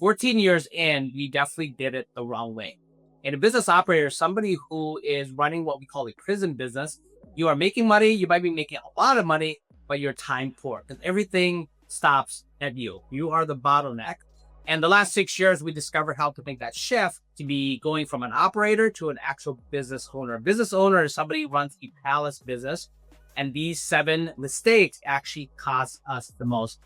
14 years in, we definitely did it the wrong way. And a business operator, somebody who is running what we call a prison business, you are making money, you might be making a lot of money, but you're time poor because everything stops at you. You are the bottleneck. And the last 6 years, we discovered how to make that shift to be going from an operator to an actual business owner. A business owner is somebody who runs a palace business. And these 7 mistakes actually cost us the most.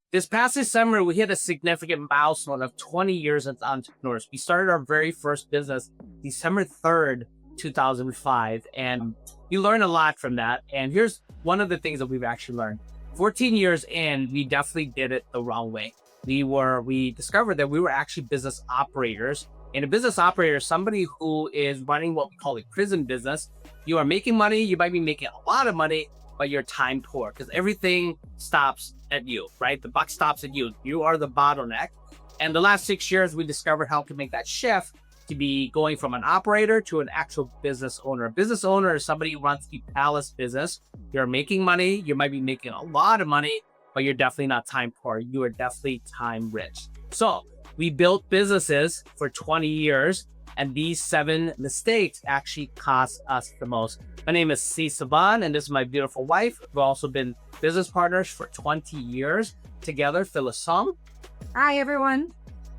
This past December, we hit a significant milestone of 20 years as entrepreneurs. We started our very first business December 3rd, 2005, and we learned a lot from that. And here's one of the things that we've actually learned. 14 years in, we definitely did it the wrong way. We discovered that we were actually business operators. And a business operator is somebody who is running what we call a prison business. You are making money, you might be making a lot of money, but you're time poor because everything stops at you, right? The buck stops at you. You are the bottleneck. And the last 6 years, we discovered how to make that shift to be going from an operator to an actual business owner. A business owner is somebody who runs a palace business. You're making money. You might be making a lot of money, but you're definitely not time poor. You are definitely time rich. So we built businesses for 20 years. And these 7 mistakes actually cost us the most. My name is C. Saban, and this is my beautiful wife. We've also been business partners for 20 years together. Phyllis Song. Hi, everyone.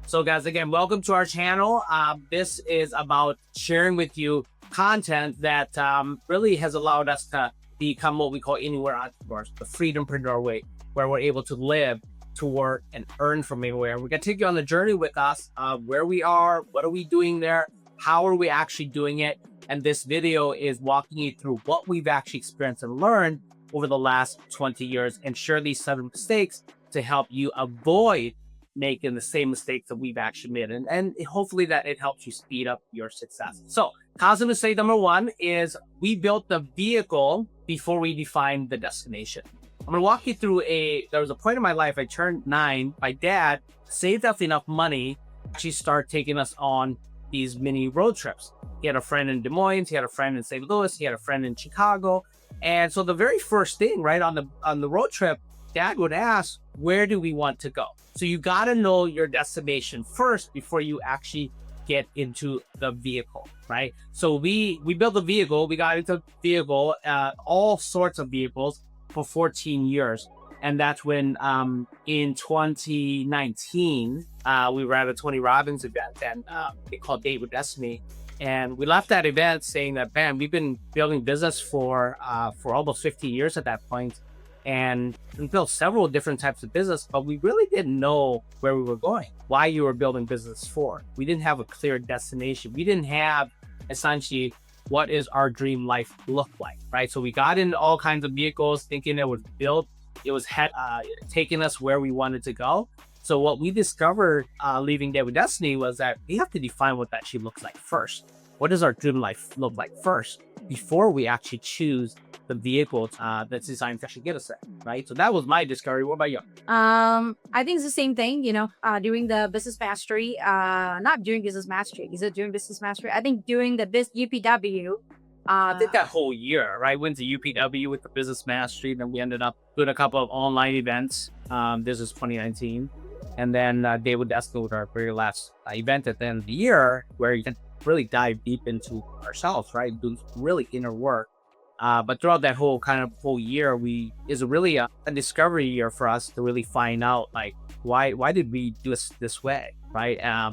So guys, again, welcome to our channel. This is about sharing with you content that really has allowed us to become what we call anywhere entrepreneurs, the freedompreneur way, where we're able to live, to work, and earn from anywhere. We're going to take you on the journey with us, where we are, what are we doing there, how are we actually doing it, and this video is walking you through what we've actually experienced and learned over the last 20 years and share these 7 mistakes to help you avoid making the same mistakes that we've actually made, and hopefully that it helps you speed up your success. So cause mistake number 1 is we built the vehicle before we defined the destination. I'm going to walk you through there was a point in my life, I turned 9. My dad saved up enough money to actually start taking us on these mini road trips. He had a friend in Des Moines, he had a friend in St. Louis, he had a friend in Chicago. And so the very first thing, right, on the road trip, Dad would ask, where do we want to go? So you got to know your destination first before you actually get into the vehicle, right? So we built a vehicle, we got into vehicle, all sorts of vehicles, for 14 years. And that's when in 2019 we were at a Tony Robbins event, and they called Date with Destiny, and we left that event saying that, man, we've been building business for almost 50 years at that point, and we built several different types of business, but we really didn't know where we were going, why you were building business for. We didn't have a clear destination. We didn't have essentially what is our dream life look like, right? So we got into all kinds of vehicles thinking it was taking us where we wanted to go. So what we discovered leaving Date with Destiny was that we have to define what that actually looks like first. What does our dream life look like first before we actually choose the vehicle that's designed to actually get us there, right? So that was my discovery. What about you? I think it's the same thing, during the business mastery, not during business mastery. Is it during business mastery? I think during the UPW. I did that whole year, right? Went to UPW with the business mastery. Then we ended up doing a couple of online events. This is 2019. And then Date with Destiny with our very last event at the end of the year, where you can really dive deep into ourselves, right? Do really inner work. But throughout that whole year, is really a discovery year for us to really find out, like, why did we do this way, right?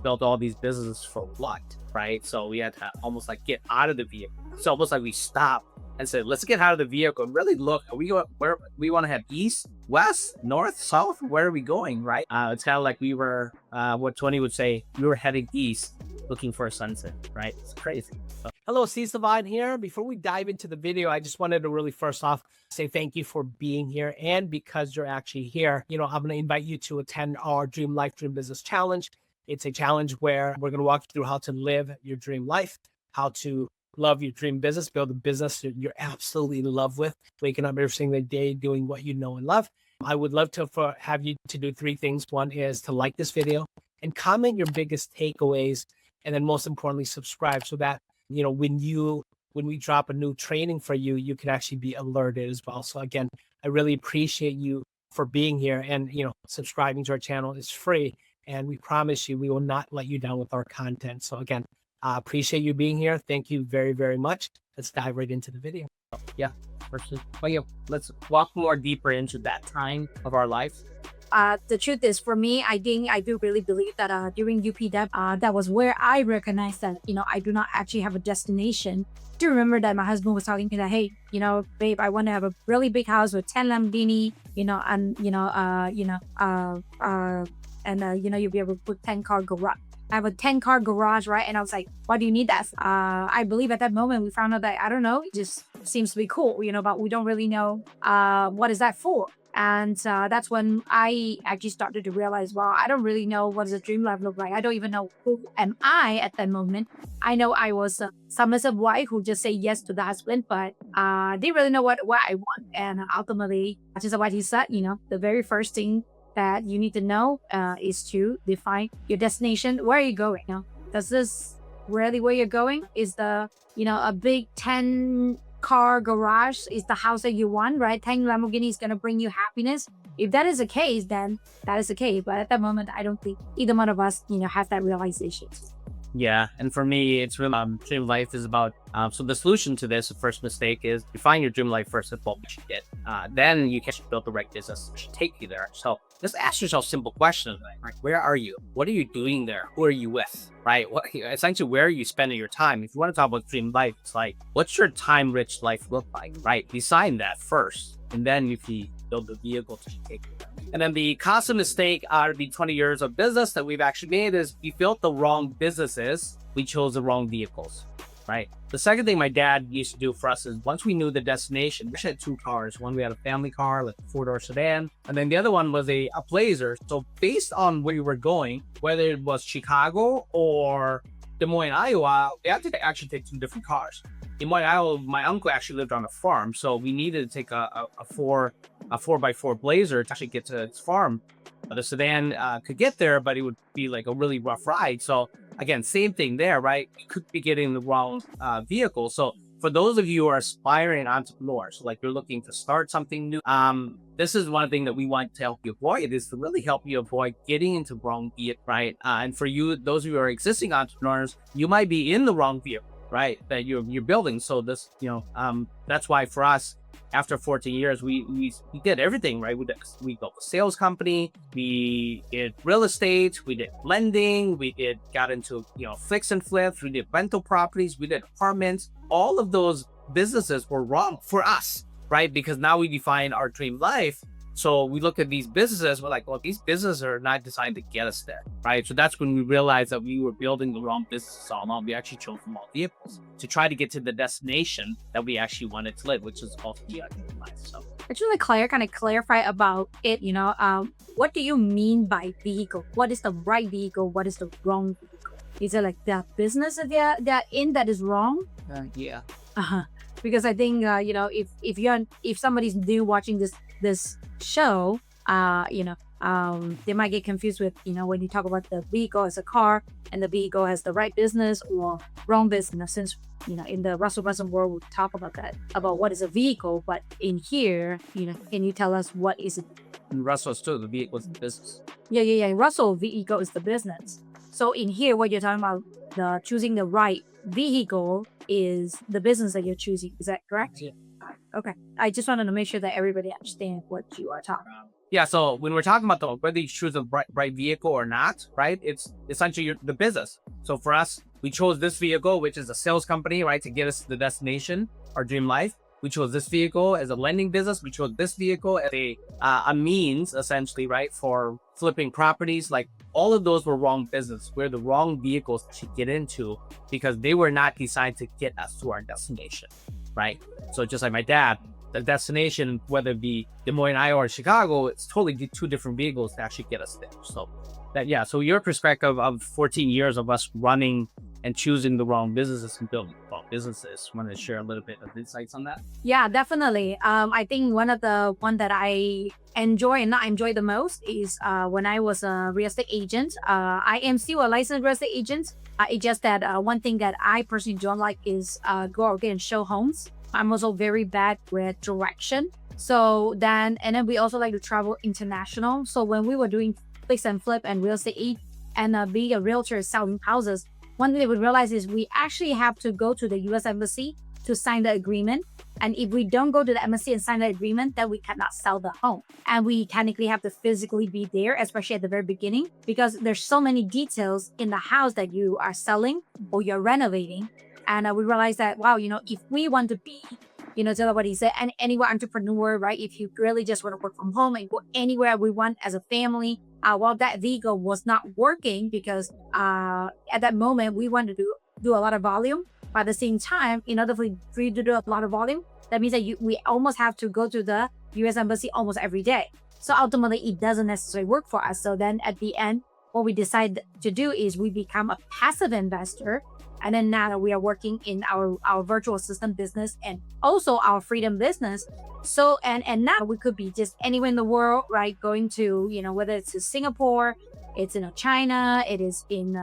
Built all these businesses for what, right? So we had to almost like get out of the vehicle. It's almost like we stopped and said, let's get out of the vehicle and really look, are we going where we want to head? East, west, north, south? Where are we going, right? It's kind of like we were, what Tony would say, we were heading east looking for a sunset, right? It's crazy. So, hello, C. Saban here. Before we dive into the video, I just wanted to really first off say thank you for being here. And because you're actually here, I'm going to invite you to attend our Dream Life, Dream Business Challenge. It's a challenge where we're going to walk you through how to live your dream life, how to love your dream business, build a business that you're absolutely in love with, waking up every single day doing what you know and love. I would love to have you to do three things. One is to like this video and comment your biggest takeaways. And then most importantly, subscribe so that, when we drop a new training for you, you can actually be alerted as well. So again, I really appreciate you for being here, and, subscribing to our channel is free, and we promise you, we will not let you down with our content. So again, I appreciate you being here. Thank you very, very much. Let's dive right into the video. Yeah, versus, well, yeah, let's walk more deeper into that time of our life. The truth is, for me, I do really believe that during UP Dep, that was where I recognized that, I do not actually have a destination. I do remember that my husband was talking to me that, hey, babe, I want to have a really big house with 10 Lamborghini, you'll be able to put 10-car garage. I have a 10-car garage, right? And I was like, why do you need that? I believe at that moment we found out that, I don't know, it just seems to be cool, but we don't really know what is that for. And that's when I actually started to realize, well, I don't really know what does a dream life look like. I don't even know who am I at that moment. I know I was a submissive wife who just say yes to the husband, but didn't really know what I want. And ultimately, just what he said, the very first thing that you need to know is to define your destination. Where are you going? Does this really where you're going? Is the, a big 10-car garage is the house that you want, right? 10 Lamborghini is going to bring you happiness. If that is the case, then that is the case. But at that moment, I don't think either one of us, has that realization. Yeah, and for me, it's really dream life is about. So the solution to this, the first mistake is define your dream life first. That's what we should get. Then you can build the right business that should take you there. So just ask yourself simple questions like, where are you? What are you doing there? Who are you with? Right? Essentially, where are you spending your time? If you want to talk about dream life, it's like, what's your time-rich life look like? Right? Design that first, and then if you build the vehicle to take you there. And then the constant mistake out of the 20 years of business that we've actually made is we built the wrong businesses. We chose the wrong vehicles, right? The second thing my dad used to do for us is once we knew the destination, we actually had two cars. One, we had a family car, like a 4-door sedan. And then the other one was a Blazer. So based on where we were going, whether it was Chicago or Des Moines, Iowa, we had to actually take two different cars. In Des Moines, Iowa, my uncle actually lived on a farm. So we needed to take a 4x4 Blazer to actually get to his farm. The sedan could get there, but it would be like a really rough ride. So again, same thing there, right? You could be getting the wrong vehicle. So for those of you who are aspiring entrepreneurs, like you're looking to start something new, this is one thing that we want to help you avoid, is to really help you avoid getting into wrong vehicle, right? And for you, those of you who are existing entrepreneurs, you might be in the wrong vehicle, right? That you're building. So this, that's why for us, after 14 years, we did everything, right? We built a sales company, we did real estate, we did lending, got into, fix and flips, we did rental properties, we did apartments. All of those businesses were wrong for us, right? Because now we define our dream life. So we look at these businesses, we're like, well, these businesses are not designed to get us there, right? So that's when we realized that we were building the wrong businesses all along. We actually chose the wrong vehicles to try to get to the destination that we actually wanted to live, which is ultimately our dream life. So I just want to kind of clarify about it, what do you mean by vehicle? What is the right vehicle? What is the wrong vehicle? Is it like the business that they're in that is wrong? Yeah. Because I think, if somebody's new watching this show, they might get confused with, when you talk about the vehicle as a car and the vehicle as the right business or wrong business. Since, in the Russell Brunson world, we talk about that, about what is a vehicle. But in here, can you tell us what is it? And Russell's too, the vehicle is the business. Yeah. Russell, vehicle is the business. So in here, what you're talking about, the choosing the right vehicle is the business that you're choosing. Is that correct? Yeah. Okay. I just wanted to make sure that everybody understands what you are talking about. Yeah, so when we're talking about whether you choose the right vehicle or not, right? It's essentially the business. So for us, we chose this vehicle, which is a sales company, right, to get us to the destination, our dream life. We chose this vehicle as a lending business. We chose this vehicle as a means, essentially, right, for flipping properties. Like all of those were wrong business. We're the wrong vehicles to get into because they were not designed to get us to our destination, right? So just like my dad, the destination, whether it be Des Moines, Iowa, or Chicago, it's totally two different vehicles to actually get us there. So So your perspective of 14 years of us running and choosing the wrong businesses and building wrong businesses. Want to share a little bit of insights on that? Yeah, definitely. I think one that I enjoy and not enjoy the most is when I was a real estate agent. I am still a licensed real estate agent. It's just that one thing that I personally don't like is go out and show homes. I'm also very bad with direction. And then we also like to travel international. So when we were doing fix and flip and real estate and being a realtor selling houses, one thing that we realize is we actually have to go to the US Embassy to sign the agreement. And if we don't go to the embassy and sign the agreement, then we cannot sell the home. And we technically have to physically be there, especially at the very beginning, because there's so many details in the house that you are selling or you're renovating. And we realized that, wow, if we want to be, tell what he said, and anywhere entrepreneur, right? If you really just want to work from home and go anywhere we want as a family, that vehicle was not working because at that moment we wanted to do a lot of volume. But at the same time, in order for you to do a lot of volume, that means that we almost have to go to the US Embassy almost every day. So ultimately, it doesn't necessarily work for us. So then at the end, what we decide to do is we become a passive investor. And then now we are working in our virtual assistant business and also our freedom business. So, and now we could be just anywhere in the world, right? Going to, whether it's to Singapore, it's in China, it is in,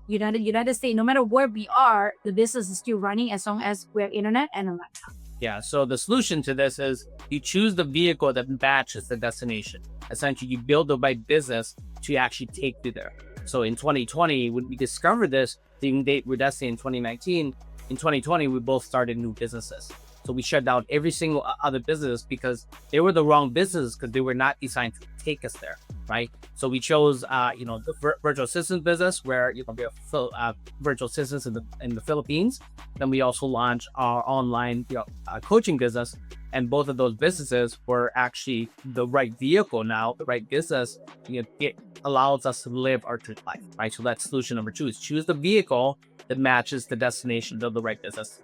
United States, no matter where we are, the business is still running as long as we have internet and a laptop. Yeah. So the solution to this is you choose the vehicle that matches the destination. Essentially, you build the right business to actually take you there. So in 2020, when we discovered this, the date with Destiny in 2019, in 2020, we both started new businesses. So we shut down every single other business because they were the wrong business because they were not designed to take us there, right? So we chose, the virtual assistant business where we have virtual assistants in the Philippines. Then we also launched our online coaching business, and both of those businesses were actually the right vehicle now, the right business. It allows us to live our true life, right? So that's solution number 2: is choose the vehicle that matches the destination of the right business.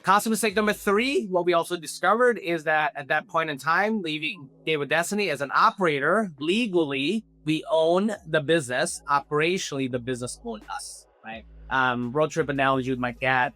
Cost mistake number 3, what we also discovered is that at that point in time, leaving Day with Destiny as an operator, legally, we own the business. Operationally, the business owned us, right? Road trip analogy with my dad.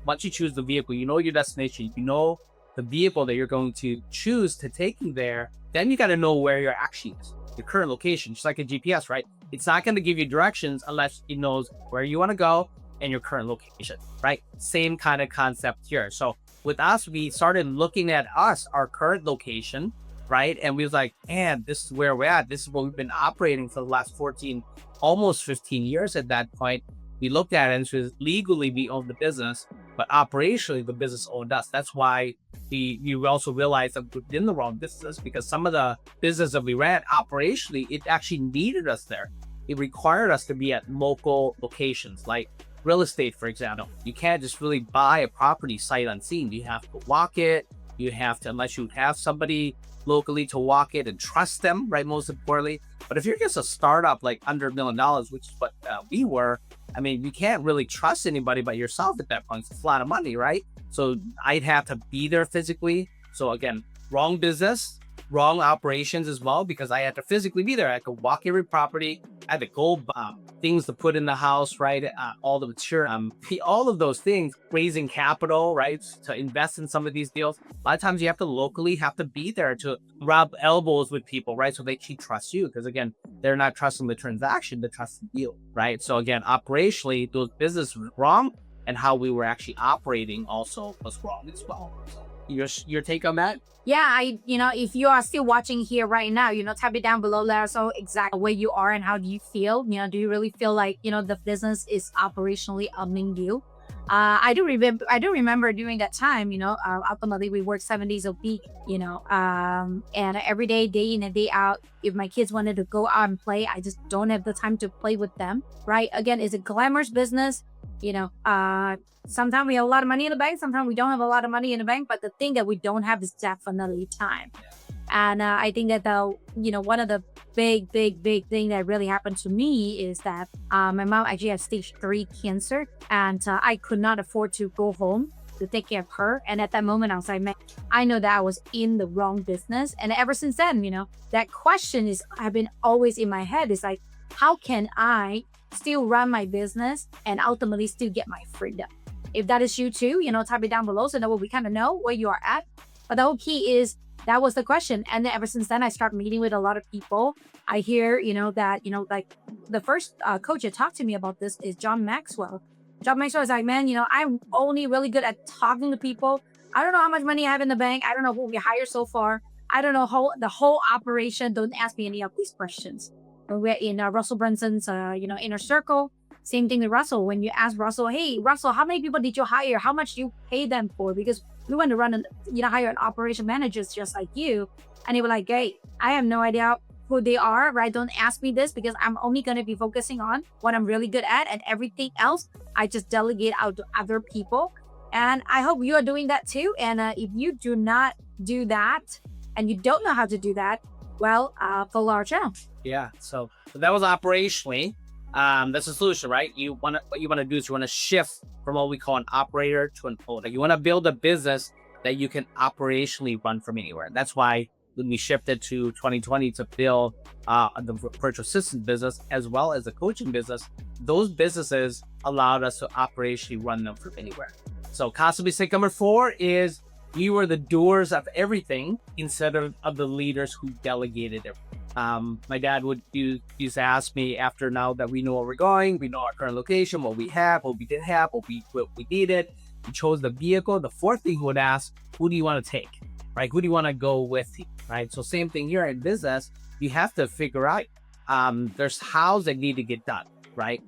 Once you choose the vehicle, you know your destination, you know the vehicle that you're going to choose to take you there, then you got to know where you're actually is, your current location, just like a GPS, right? It's not going to give you directions unless it knows where you want to go and your current location, right? Same kind of concept here. So with us, we started looking at our current location, right? And we was like, man, this is where we're at. This is what we've been operating for the last 14, almost 15 years at that point. We looked at it and said, legally we own the business, but operationally the business owned us. That's why you also realized that we're in the wrong business, because some of the business that we ran operationally, it actually needed us there. It required us to be at local locations, like real estate, for example. You can't just really buy a property sight unseen. You have to walk it. You have to, unless you have somebody locally to walk it and trust them, right? Most importantly. But if you're just a startup like under $1 million, which is what we were, I mean, you can't really trust anybody but yourself at that point. It's a lot of money, right? So I'd have to be there physically. So again, wrong business, wrong operations as well, because I had to physically be there. I could walk every property. I had to go things to put in the house, right? All the material, all of those things, raising capital, right? To invest in some of these deals. A lot of times you have to be there to rub elbows with people, right? So they can trust you, because again, they're not trusting the transaction, they're trusting you, right? So again, operationally, those businesses were wrong, and how we were actually operating also was wrong as well. So your take on that? Yeah, if you are still watching here right now, type it down below. Let us know exactly where you are and how do you feel. Do you really feel like, the business is operationally owning you? I do remember during that time, ultimately we worked 7 days a week, and every day in and day out, if my kids wanted to go out and play, I just don't have the time to play with them, right? Again, it's a glamorous business, sometimes we have a lot of money in the bank, sometimes we don't have a lot of money in the bank, but the thing that we don't have is definitely time. And I think that one of the big thing that really happened to me is that my mom actually had stage 3 cancer, and I could not afford to go home to take care of her. And at that moment, I was like, man, I know that I was in the wrong business. And ever since then, that question have been always in my head. It's like, how can I still run my business and ultimately still get my freedom? If that is you too, type it down below so that we kind of know where you are at. But the whole key is that was the question. And then ever since then, I started meeting with a lot of people. I hear, that, like the first coach that talked to me about this is John Maxwell. John Maxwell is like, man, I'm only really good at talking to people. I don't know how much money I have in the bank. I don't know who we hired so far. I don't know the whole operation. Don't ask me any of these questions. When we're in Russell Brunson's, inner circle, same thing with Russell. When you ask Russell, hey, Russell, how many people did you hire? How much do you pay them for? Because we want to hire an operation managers just like you. And they were like, hey, I have no idea who they are, right? Don't ask me this because I'm only going to be focusing on what I'm really good at, and everything else I just delegate out to other people. And I hope you are doing that too. And if you do not do that and you don't know how to do that, well, follow our channel. Yeah. So that was operationally. That's the solution, right? What you want to do is you want to shift from what we call an operator to an owner. You want to build a business that you can operationally run from anywhere. That's why when we shifted to 2020 to build the virtual assistant business as well as the coaching business, those businesses allowed us to operationally run them from anywhere. So concept mistake number 4 is we were the doers of everything instead of the leaders who delegated everything. My dad used to ask me, after now that we know where we're going, we know our current location, what we have, what we didn't have, what we needed, we chose the vehicle. The 4th thing he would ask, who do you want to take, right? Who do you want to go with you, right? So same thing here in business, you have to figure out, there's hows that need to get done, right?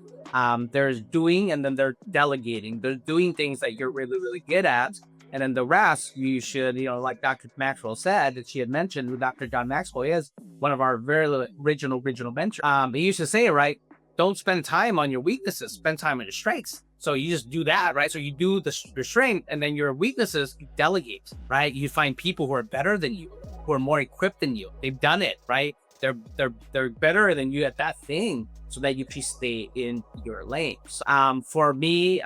There's doing, and then there's delegating. There's doing things that you're really, really good at. And then the rest, you should, like Dr. Maxwell said, that she had mentioned, who Dr. John Maxwell is, one of our very original mentors. He used to say, right, don't spend time on your weaknesses, spend time on your strengths. So you just do that, right? So you do your strength, and then your weaknesses, you delegate, right? You find people who are better than you, who are more equipped than you. They've done it, right? They're better than you at that thing, so that you can stay in your lane. For me,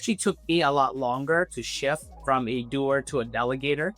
she took me a lot longer to shift from a doer to a delegator,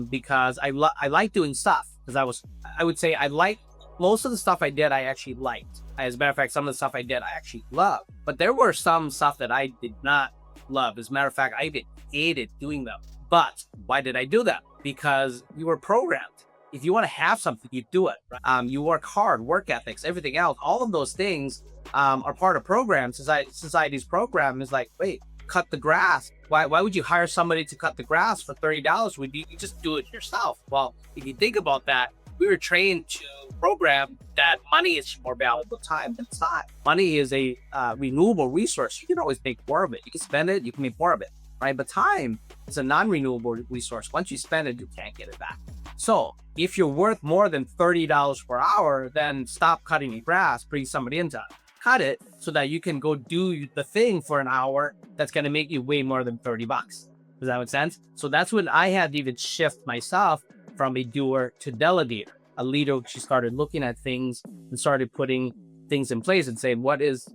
because I like doing stuff. Because I would say I like most of the stuff I did, I actually liked. As a matter of fact, some of the stuff I did, I actually loved. But there were some stuff that I did not love. As a matter of fact, I even hated doing them. But why did I do that? Because you were programmed. If you want to have something, you do it. Right? You work hard, work ethics, everything else. All of those things are part of programs. Society's program is like, wait, cut the grass. Why would you hire somebody to cut the grass for $30 when you just do it yourself? Well, if you think about that, we were trained to program that money is more valuable time than time. Money is a renewable resource. You can always make more of it. You can spend it, you can make more of it, right? But time is a non-renewable resource. Once you spend it, you can't get it back. So if you're worth more than $30 per hour, then stop cutting your grass, bring somebody in to cut it so that you can go do the thing for an hour that's going to make you way more than $30. Does that make sense? So that's when I had to even shift myself from a doer to delegator. A leader, she started looking at things and started putting things in place and saying, what is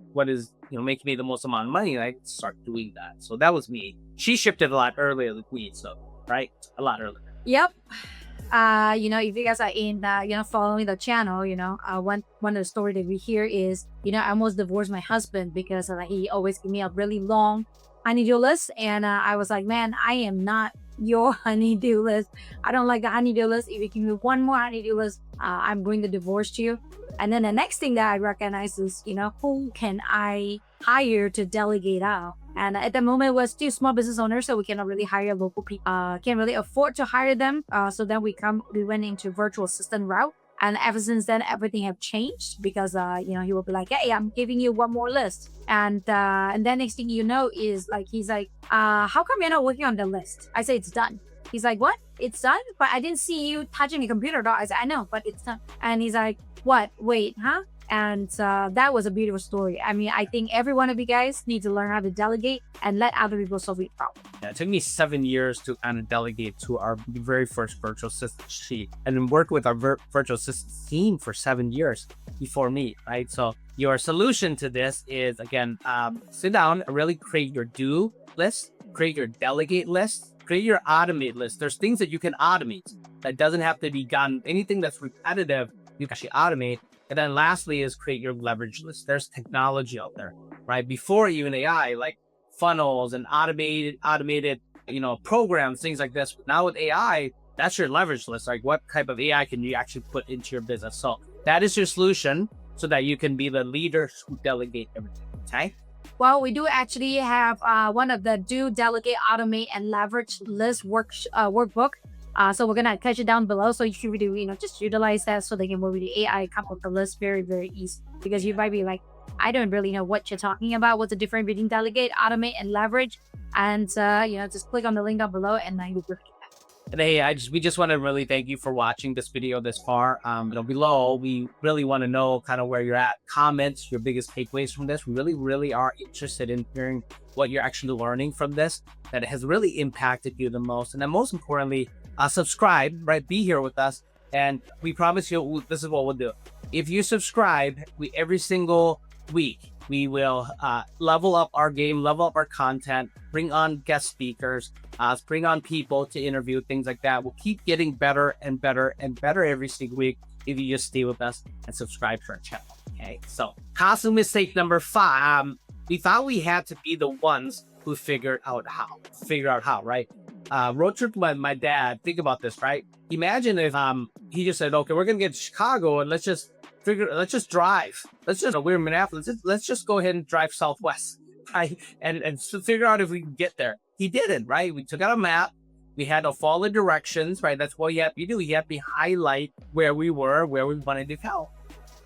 making me the most amount of money? And I start doing that. So that was me. She shifted a lot earlier than me, so right, a lot earlier. Yep. If you guys are in, following the channel, one of the story that we hear is, I almost divorced my husband because he always give me a really long honeydew list. And I was like, man, I am not your honeydew list. I don't like the honeydew list. If you give me one more honeydew list, I'm going to divorce you. And then the next thing that I recognize is, who can I hire to delegate out? And at the moment, we're still small business owners, so we cannot really hire local people. Can't really afford to hire them. So then we went into virtual assistant route. And ever since then, everything have changed because, he will be like, hey, I'm giving you one more list. And then next thing you know is like, he's like, how come you're not working on the list? I say, it's done. He's like, what? It's done? But I didn't see you touching your computer, though. I said, I know, but it's done. And he's like, what? Wait, huh? And that was a beautiful story. I mean, I think every one of you guys need to learn how to delegate and let other people solve your problem. Yeah, it took me 7 years to kind of delegate to our very first virtual assistant sheet, and then work with our virtual assistant team for 7 years before me, right? So your solution to this is, again, sit down and really create your do list create your delegate list, create your automate list. There's things that you can automate that doesn't have to be done. Anything that's repetitive, you can actually automate. And then lastly is create your leverage list. There's technology out there, right? Before even AI, like funnels and automated, programs, things like this. Now with AI, that's your leverage list. Like what type of AI can you actually put into your business? So that is your solution so that you can be the leaders who delegate everything. Okay. Well, we do actually have one of the do, delegate, automate, and leverage list workbook. So we're gonna catch it down below, so you can really, just utilize that so they can work with the AI, come up with the list very, very easy. Because you might be like, I don't really know what you're talking about. What's the difference between delegate, automate, and leverage? And just click on the link down below, and then you'll. And hey, we just want to really thank you for watching this video this far. Below, we really want to know kind of where you're at. Comments, your biggest takeaways from this. We really, really are interested in hearing what you're actually learning from this that has really impacted you the most. And then most importantly, subscribe, right? Be here with us. And we promise you, this is what we'll do. If you subscribe, every single week, we will level up our game, level up our content, bring on guest speakers, bring on people to interview, things like that. We'll keep getting better and better and better every single week if you just stay with us and subscribe to our channel. Okay, so costly mistake number 5. We thought we had to be the ones who figured out how, right? Road trip with my dad. Think about this, right? Imagine if he just said, okay, we're gonna get to Chicago and let's just drive. We're in Minneapolis. Let's just go ahead and drive southwest, right? And figure out if we can get there. He didn't, right? We took out a map. We had to follow directions, right? That's what you have to do. You have to highlight where we were, where we wanted to go,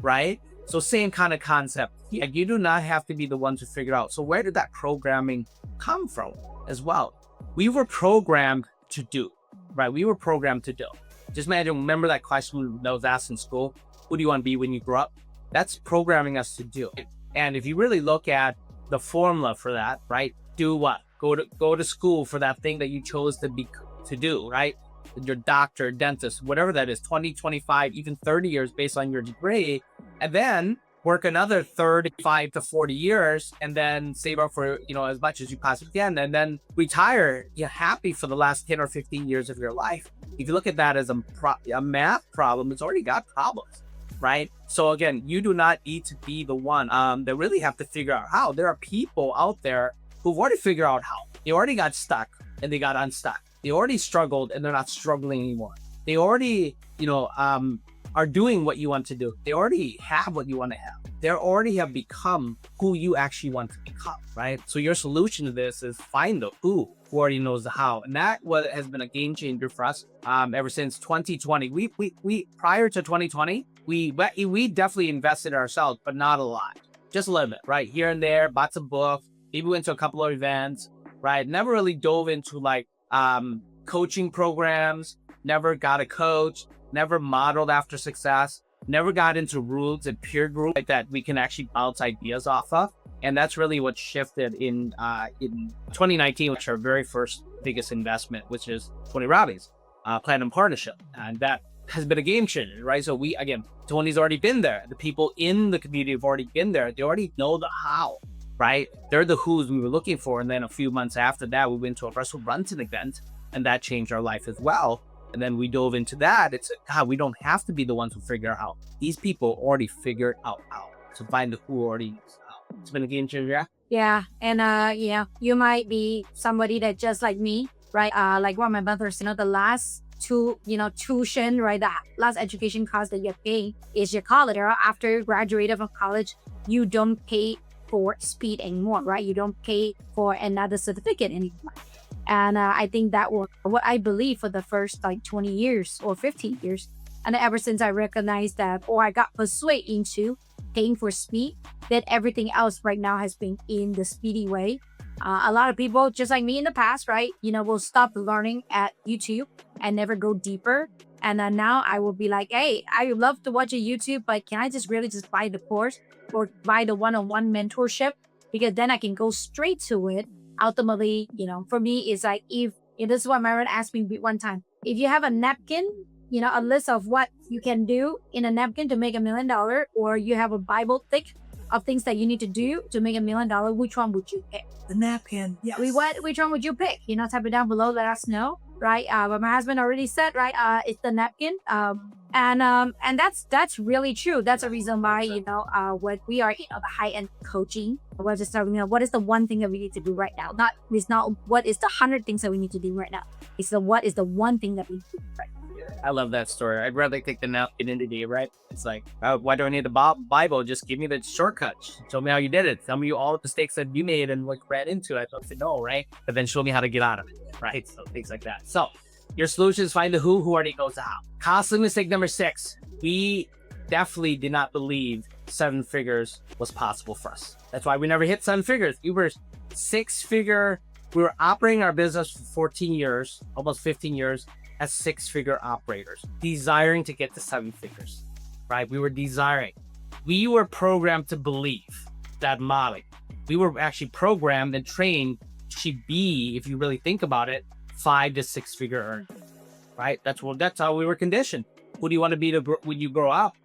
right? So same kind of concept. Yeah, you do not have to be the one to figure out. So where did that programming come from as well? We were programmed to do, right? We were programmed to do. Just remember that question that was asked in school? Who do you want to be when you grow up? That's programming us to do. And if you really look at the formula for that, right? Do what? Go to school for that thing that you chose to do, right? Your doctor, dentist, whatever that is, 20, 25, even 30 years based on your degree, and then work another 35 to 40 years and then save up for, as much as you possibly can, and then retire, you're happy for the last 10 or 15 years of your life. If you look at that as a math problem, it's already got problems, right? So again, you do not need to be the one that really have to figure out how. There are people out there who've already figured out how. They already got stuck and they got unstuck. They already struggled and they're not struggling anymore. They already, are doing what you want to do. They already have what you want to have. They already have become who you actually want to become, right? So your solution to this is find the who already knows the how. And that has been a game changer for us ever since 2020. We prior to 2020, we definitely invested in ourselves, but not a lot. Just a little bit, right? Here and there, bought some books, maybe went to a couple of events, right? Never really dove into like coaching programs, never got a coach, never modeled after success, never got into rules and peer group like that we can actually bounce ideas off of. And that's really what shifted in 2019, which our very first biggest investment, which is Tony Robbins, Platinum Partnership. And that has been a game changer, right? So Tony's already been there. The people in the community have already been there. They already know the how, right? They're the who's we were looking for. And then a few months after that, we went to a Russell Brunson event and that changed our life as well. And then we dove into that. It's how we don't have to be the ones who figure out how. These people already figured out how. So find the who already knows how. It's been a game changer, yeah? Yeah, and you might be somebody that just like me, right? Like what my mother said, the last tuition, right? The last education cost that you're paying is your college. Or after you graduated from college, you don't pay for speed anymore, right? You don't pay for another certificate anymore. And I think that was what I believe for the first like 20 years or 15 years. And ever since I recognized that, or I got persuaded into paying for speed, that everything else right now has been in the speedy way. A lot of people, just like me in the past, right, will stop learning at YouTube and never go deeper. And now I will be like, hey, I would love to watch a YouTube, but can I just really just buy the course or buy the one-on-one mentorship? Because then I can go straight to it. Ultimately, for me, it's like if this is what Myron asked me one time. If you have a napkin, a list of what you can do in a napkin to make $1 million, or you have a Bible thick of things that you need to do to make $1 million, which one would you pick? The napkin. Yes. Which one would you pick? Type it down below, let us know, right? But my husband already said, right, it's the napkin. And that's really true. That's a reason why, when we are, the high-end coaching, we're just talking, what is the one thing that we need to do right now? It's not what is the 100 things that we need to do right now. It's what is the one thing that we need to do right now. I love that story. I'd rather take the napkin into the right. It's like, why do I need the Bible? Just give me the shortcut. Show me how you did it. Tell me all the mistakes that you made and what ran into. I'd love to know, right? But then show me how to get out of it, right? So things like that. So your solution is find the who already knows the how. Costly mistake number 6. We definitely did not believe 7 figures was possible for us. That's why we never hit 7 figures. We were 6-figure. We were operating our business for 14 years, almost 15 years. As 6-figure operators, desiring to get to 7 figures, right? We were programmed to believe that model. We were actually programmed and trained to be, if you really think about it, 5 to 6-figure earner, right? That's how we were conditioned. Who do you want to be when you grow up?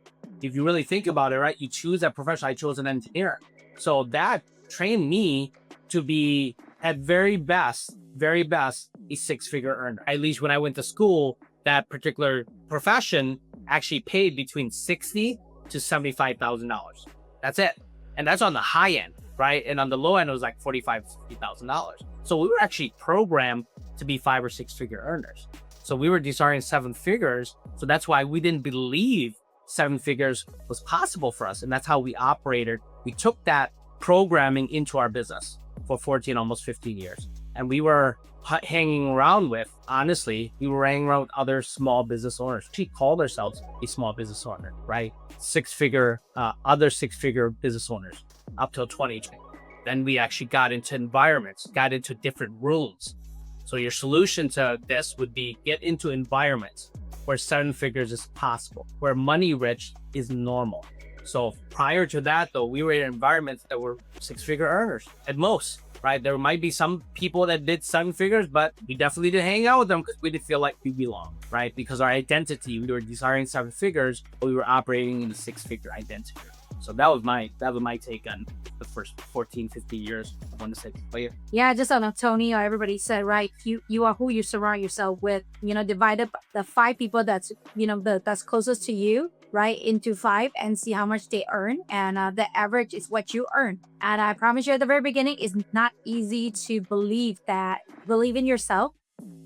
If you really think about it, right? You choose that profession. I chose an engineer. So that trained me to be at very best, a 6-figure earner. At least when I went to school, that particular profession actually paid between $60,000 to $75,000. That's it. And that's on the high end, right? And on the low end, it was like $45,000, $50,000. So we were actually programmed to be 5 or 6-figure earners. So we were desiring 7 figures. So that's why we didn't believe 7 figures was possible for us. And that's how we operated. We took that programming into our business for 14, almost 15 years. And we were hanging around with other small business owners. We called ourselves a small business owner, right? Other 6-figure business owners up till 2020. Then we actually got into environments, got into different rooms. So your solution to this would be get into environments where 7 figures is possible, where money rich is normal. So prior to that, though, we were in environments that were 6-figure earners at most, right? There might be some people that did 7 figures, but we definitely didn't hang out with them because we didn't feel like we belonged, right? Because our identity, we were desiring 7 figures, but we were operating in a 6-figure identity. So that was my take on the first 14, 15 years. I want to say, but yeah. Yeah, just on Tony or everybody said, right? You are who you surround yourself with. Divide up the 5 people that's that's closest to you, right, into 5 and see how much they earn, and the average is what you earn. And I promise you, at the very beginning, it's not easy to believe in yourself.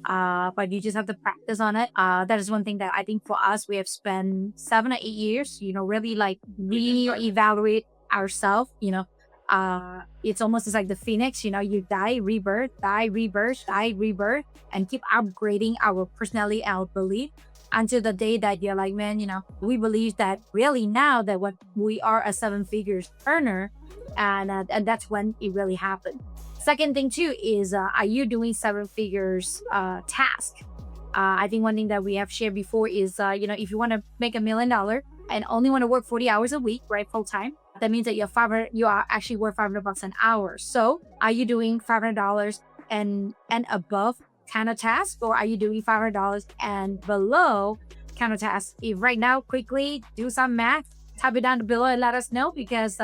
But you just have to practice on it. That is one thing that I think for us, we have spent 7 or 8 years, really evaluate ourselves. It's almost like the phoenix, you die, rebirth, and keep upgrading our personality, our belief until the day that you're like, man, we believe that really now that what we are a 7 figures earner, and that's when it really happened. Second thing too is, are you doing 7 figures task? I think one thing that we have shared before is, if you want to make $1 million and only want to work 40 hours a week, right, full time, that means that you are actually worth $500 an hour. So are you doing $500 and above kind of task, or are you doing $500 and below kind of task? If right now, quickly do some math, type it down below and let us know, because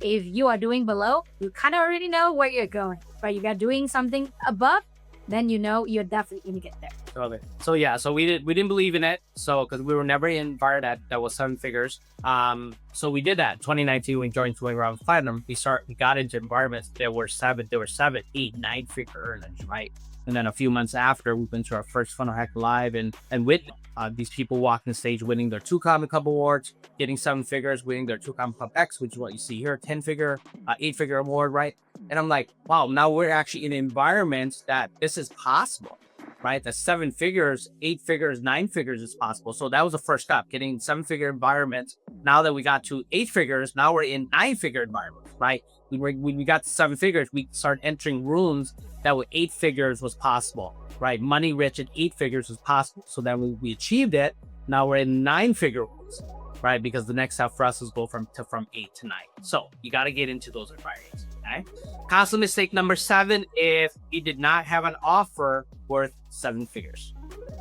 if you are doing below, you kind of already know where you're going, but you got doing something above, then you're definitely gonna get there. Okay. So we didn't believe in it. So because we were never in environment that was 7 figures. So we did that. 2019, we joined Swing Around Platinum. We got into environments that were 7, 8, 9-figure earners, right? And then a few months after, we went to our first Funnel Hack Live and witnessed these people walking the stage, winning their 2 Common Club awards, getting 7 figures, winning their 2 Common Club X, which is what you see here, 10-figure, 8-figure award, right? And I'm like, wow, now we're actually in environments that this is possible, right? The 7 figures, 8 figures, 9 figures is possible. So that was the first step, getting 7-figure environments. Now that we got to 8 figures, now we're in 9-figure environments, right? When we got to 7 figures, we started entering rooms that with 8 figures was possible, right? Money rich at 8 figures was possible. So then we achieved it. Now we're in 9-figure rooms, right? Because the next step for us is go from 8 to 9. So you got to get into those environments, okay? Costly mistake number 7 is we did not have an offer worth 7 figures,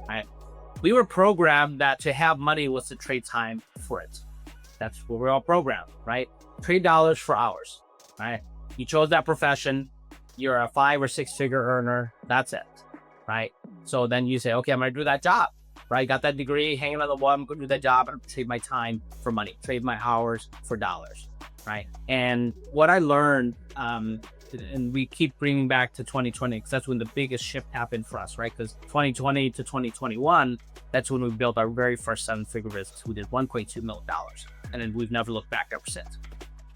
right? We were programmed that to have money was to trade time for it. That's what we're all programmed, right? trade dollars for hours, right? You chose that profession, you're a 5 or 6 figure earner, that's it, right? So then you say, okay, I'm gonna do that job, right? Got that degree, hanging on the wall, I'm gonna do that job, and trade my time for money, trade my hours for dollars, right? And what I learned, and we keep bringing back to 2020, because that's when the biggest shift happened for us, right? Because 2020 to 2021, that's when we built our very first 7-figure business. We did $1.2 million, and then we've never looked back ever since.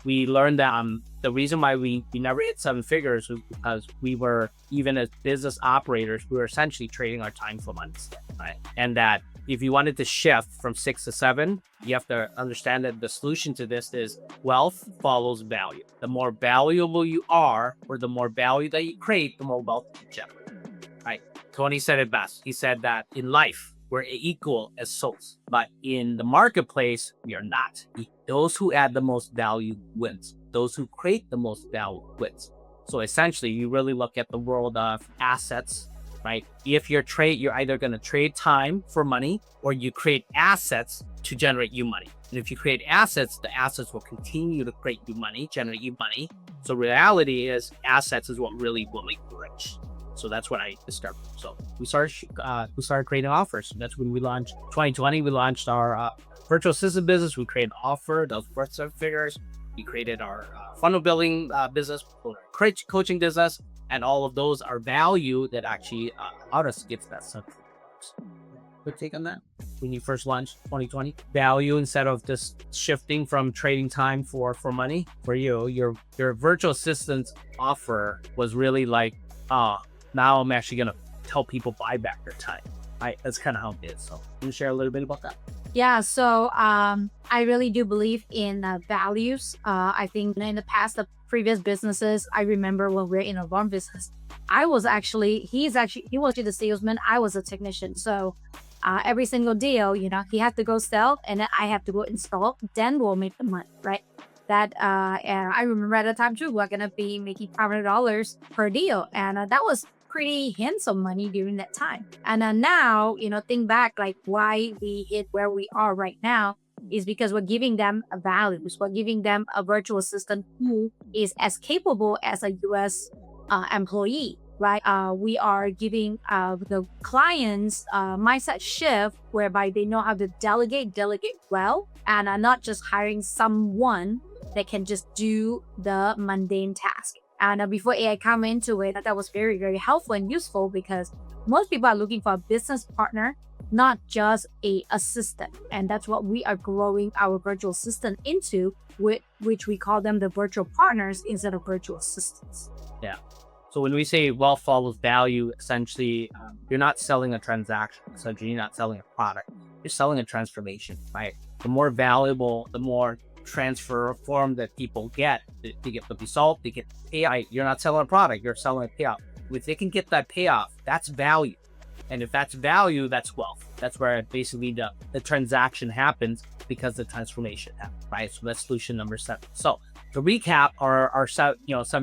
We learned that the reason why we never hit 7 figures was because we were, even as business operators, we were essentially trading our time for money, right? And that if you wanted to shift from 6 to 7, you have to understand that the solution to this is wealth follows value. The more valuable you are, or the more value that you create, the more wealth you generate, right? Tony said it best. He said that in life, we're equal as souls, but in the marketplace, we are not. Those who add the most value wins. Those who create the most value wins. So essentially, you really look at the world of assets, right? If you're either going to trade time for money, or you create assets to generate you money. And if you create assets, the assets will continue to create you money, generate you money. So reality is, assets is what really will make you rich. So that's what I discovered. So we started creating offers. That's when we launched 2020. We launched our virtual assistant business. We created an offer, those first 7 figures. We created our funnel building business, coaching business, and all of those are value that actually allowed us to get to that 7 figures. Quick take on that. When you first launched 2020, value instead of just shifting from trading time for money. For you, your virtual assistant offer was really like, now I'm actually gonna help people buy back their time. That's kind of how it is. So can you share a little bit about that? Yeah, so I really do believe in values. I think in the past, the previous businesses, I remember when we were in a one business, he was actually the salesman, I was a technician. So every single deal, he had to go sell, and then I have to go install, then we'll make the money, right? That and I remember at the time too, we're gonna be making $500 per deal, and that was pretty handsome money during that time. And now, think back, like why we hit where we are right now is because we're giving them a values. We're giving them a virtual assistant who is as capable as a US employee, right? We are giving the clients mindset shift whereby they know how to delegate well, and are not just hiring someone that can just do the mundane task. And before AI come into it, that was very, very helpful and useful, because most people are looking for a business partner, not just a assistant. And that's what we are growing our virtual assistant into, which we call them the virtual partners instead of virtual assistants. Yeah. So when we say wealth follows value, essentially, you're not selling a transaction. Essentially, you're not selling a product. You're selling a transformation, right? The more valuable, the more transfer form that people get, they get the result, they get the payout. You're not selling a product, you're selling a payout. If they can get that payoff, that's value. And if that's value, that's wealth. That's where basically the transaction happens, because the transformation happens, right? So that's solution number 7. So to recap our 7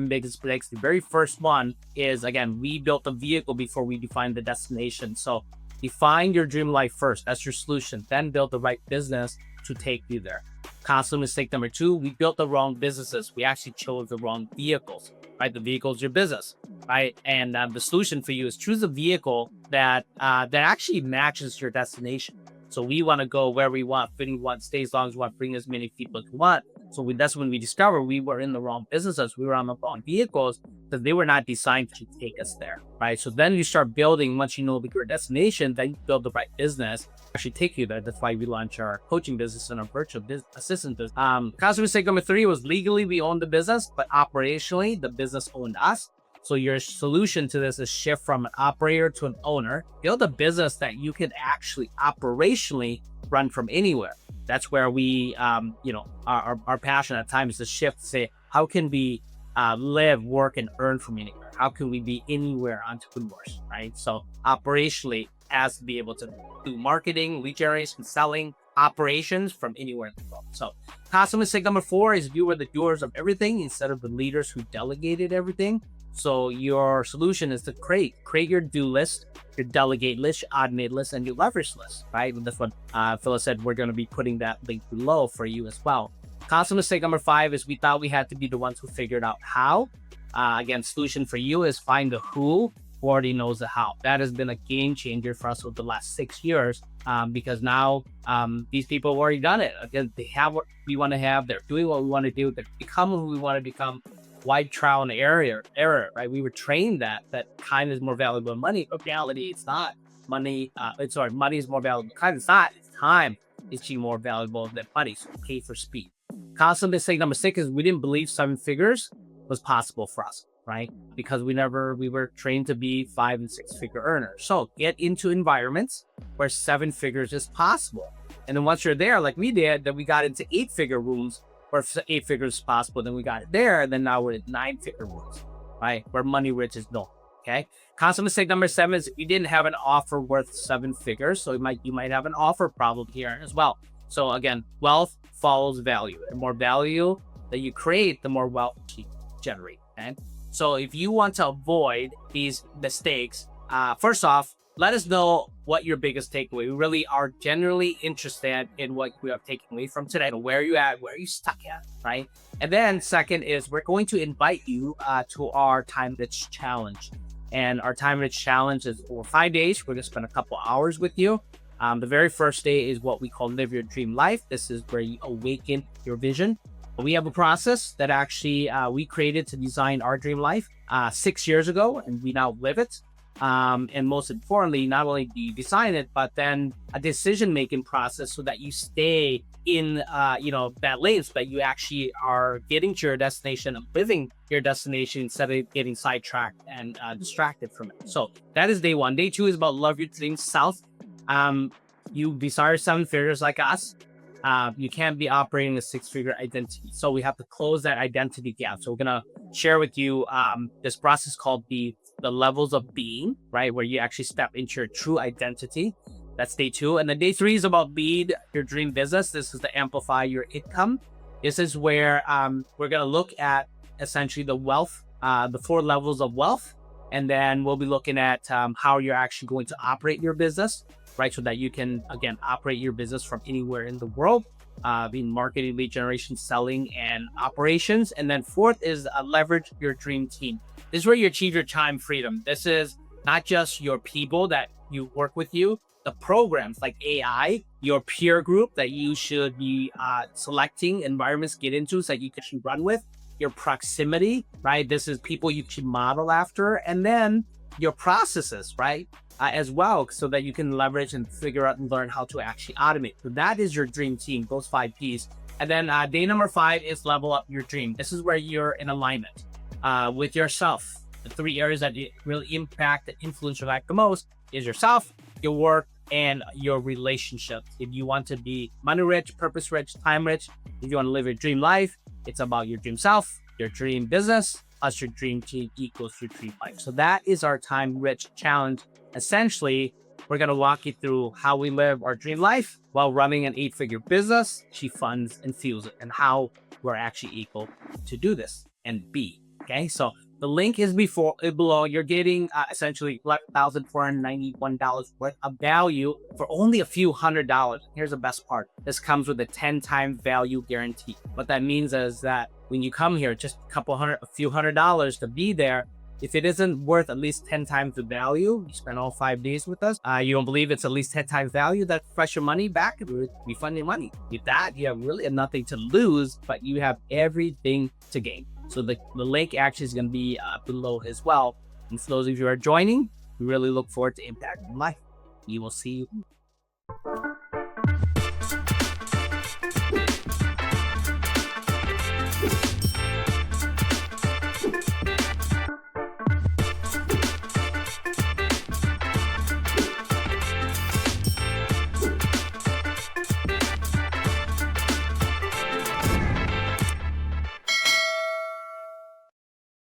biggest mistakes, the very first one is, again, we built a vehicle before we defined the destination. So define your dream life first. That's your solution. Then build the right business to take you there. Constant mistake number 2, we built the wrong businesses. We actually chose the wrong vehicles, right? The vehicle is your business, right? And the solution for you is choose a vehicle that actually matches your destination. So we want to go where we want, fit we want, stay as long as we want, bring as many people as we want. So that's when we discovered we were in the wrong businesses. We were on the wrong vehicles, because they were not designed to take us there, right? So then you start building, once you know your destination, then you build the right business actually take you there. That's why we launched our coaching business and our virtual assistant business. Customer mistake number 3 was legally we owned the business, but operationally the business owned us. So your solution to this is shift from an operator to an owner. Build a business that you can actually operationally run from anywhere. That's where we, our passion at times is to shift to say, how can we live, work, and earn from anywhere? How can we be anywhere entrepreneurs, right? So operationally, has to be able to do marketing, lead generation, selling, operations from anywhere in the world. So customer mistake number 4 is you were the doers of everything instead of the leaders who delegated everything. So your solution is to create your do list, your delegate list, your automate list, and your leverage list, right? And that's what Phyllis said. We're going to be putting that link below for you as well. Constant mistake number 5 is we thought we had to be the ones who figured out how. Again, solution for you is find the who already knows the how. That has been a game changer for us over the last 6 years, because now these people have already done it. Again, they have what we want to have. They're doing what we want to do. They're becoming who we want to become. Wide trial and error, right? We were trained that time is more valuable than money. But reality, it's not. Money is more valuable than time. It's not. It's time is more valuable than money. So pay for speed. Constant mistake number 6 is we didn't believe 7 figures was possible for us, right? Because we were trained to be 5 and 6 figure earners. So get into environments where 7 figures is possible. And then once you're there, like we did, then we got into 8 figure rooms where 8 figures is possible. Then we got it there. And then now we're at 9 figure rooms, right? Where money rich is no. Okay. Constant mistake number 7 is you didn't have an offer worth 7 figures. So you might have an offer problem here as well. So again, wealth follows value. The more value that you create, the more wealth you generate. Okay. So if you want to avoid these mistakes, first off, let us know what your biggest takeaway. We really are generally interested in what we are taking away from today. Where you at, where you stuck at, right? And then second is we're going to invite you to our Time Rich Challenge. And our Time Rich Challenge is over 5 days. We're going to spend a couple hours with you. The very first day is what we call Live Your Dream Life. This is where you awaken your vision. We have a process that actually we created to design our dream life 6 years ago, and we now live it. And most importantly, not only do you design it, but then a decision-making process so that you stay in, that lane, so that you actually are getting to your destination and living your destination instead of getting sidetracked and distracted from it. So that is day 1. Day 2 is about love your dream self. You desire 7 figures like us. You can't be operating a 6-figure identity. So we have to close that identity gap. So we're going to share with you this process called the levels of being, right? Where you actually step into your true identity. That's day 2. And then day 3 is about lead your dream business. This is to amplify your income. This is where we're going to look at essentially the wealth, the 4 levels of wealth. And then we'll be looking at how you're actually going to operate your business, right? So that you can, again, operate your business from anywhere in the world, being marketing, lead generation, selling, and operations. And then 4th is leverage your dream team. This is where you achieve your time freedom. This is not just your people that you work with you, the programs like AI, your peer group that you should be selecting environments to get into so that you can run with, your proximity, right? This is people you should model after, and then your processes, right? As well, so that you can leverage and figure out and learn how to actually automate. So that is your dream team, those 5 Ps. And then day number 5 is level up your dream. This is where you're in alignment with yourself. The 3 areas that really impact and influence your life the most is yourself, your work, and your relationships. If you want to be money rich, purpose rich, time rich, if you want to live your dream life, it's about your dream self, your dream business, plus your dream team equals your dream life. So that is our Time Rich Challenge. Essentially, we're going to walk you through how we live our dream life while running an 8-figure business. She funds and fuels it, and how we're actually able to do this and be. Okay, so the link is below. You're getting essentially $11,491 worth of value for only a few $100s. Here's the best part. This comes with a 10-time value guarantee. What that means is that when you come here, just a few $100s to be there, if it isn't worth at least 10 times the value, you spend all 5 days with us, you don't believe it's at least 10 times value, that fresh your money back, refund your money. With that, you have really nothing to lose, but you have everything to gain. So the link actually is going to be below as well. And for those of you who are joining, we really look forward to impacting life. We will see you